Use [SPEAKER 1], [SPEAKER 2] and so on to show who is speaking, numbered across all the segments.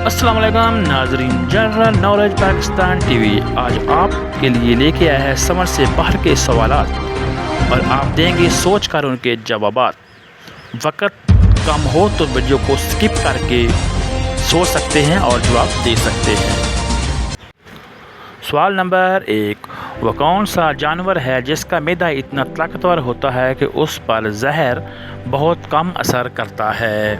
[SPEAKER 1] السلام علیکم ناظرین، general knowledge Pakistan T V آج آپ کے لیے لے کے آیا ہے سمجھ سے باہر کے سوالات اور آپ دیں گے سوچ کر ان کے جوابات۔ وقت کم ہو تو ویڈیو کو سکپ کر کے سوچ سکتے ہیں اور جواب دے سکتے ہیں۔ سوال نمبر 1، وہ کون سا جانور ہے جس کا معدہ اتنا طاقتور ہوتا ہے کہ اس پر زہر بہت کم اثر کرتا ہے؟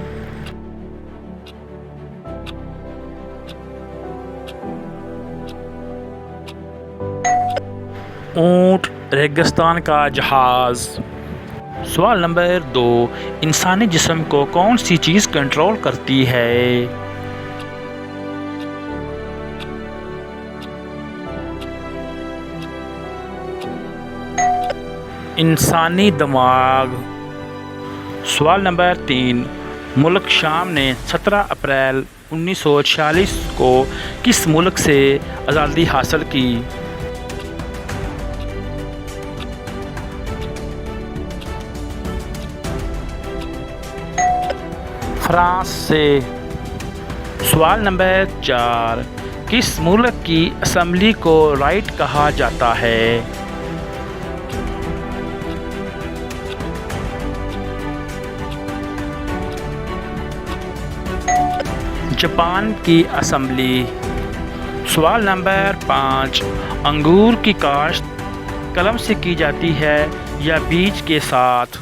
[SPEAKER 1] اونٹ، ریگستان کا جہاز۔ سوال نمبر 2، انسانی جسم کو کون سی چیز کنٹرول کرتی ہے؟ انسانی دماغ۔ سوال نمبر 3، ملک شام نے 17 اپریل 1946 کو کس ملک سے آزادی حاصل کی؟ فرانس سے۔ سوال نمبر 4، کس ملک کی اسمبلی کو رائٹ کہا جاتا ہے؟ جاپان کی اسمبلی۔ سوال نمبر 5، انگور کی کاشت قلم سے کی جاتی ہے یا بیج کے ساتھ؟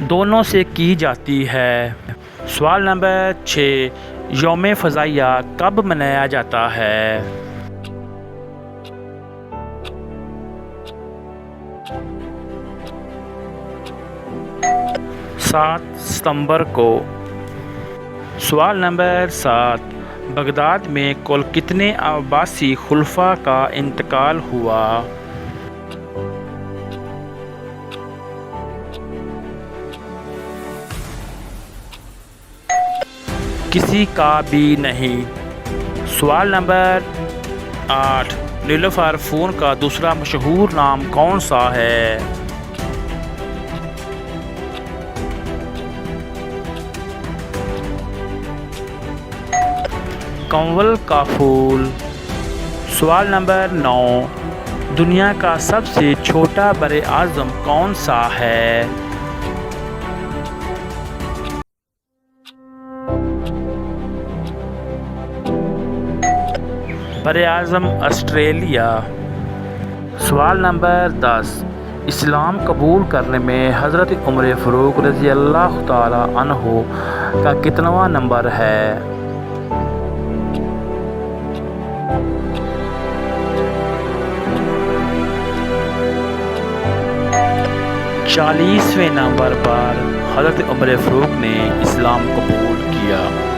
[SPEAKER 1] دونوں سے کی جاتی ہے۔ سوال نمبر 6، یوم فضائیہ کب منایا جاتا ہے؟ ستمبر کو۔ سوال نمبر 7، بغداد میں کل کتنے عباسی خلفاء کا انتقال ہوا؟ کسی کا بھی نہیں۔ سوال نمبر 8، نیلوفر پھول کا دوسرا مشہور نام کون سا ہے؟ کنول کا پھول۔ سوال نمبر 9، دنیا کا سب سے چھوٹا براعظم کون سا ہے؟ براعظم آسٹریلیا۔ سوال نمبر 10، اسلام قبول کرنے میں حضرت عمر فاروق رضی اللہ تعالی عنہ کا کتنواں نمبر ہے؟ 40ویں نمبر پر حضرت عمر فاروق نے اسلام قبول کیا۔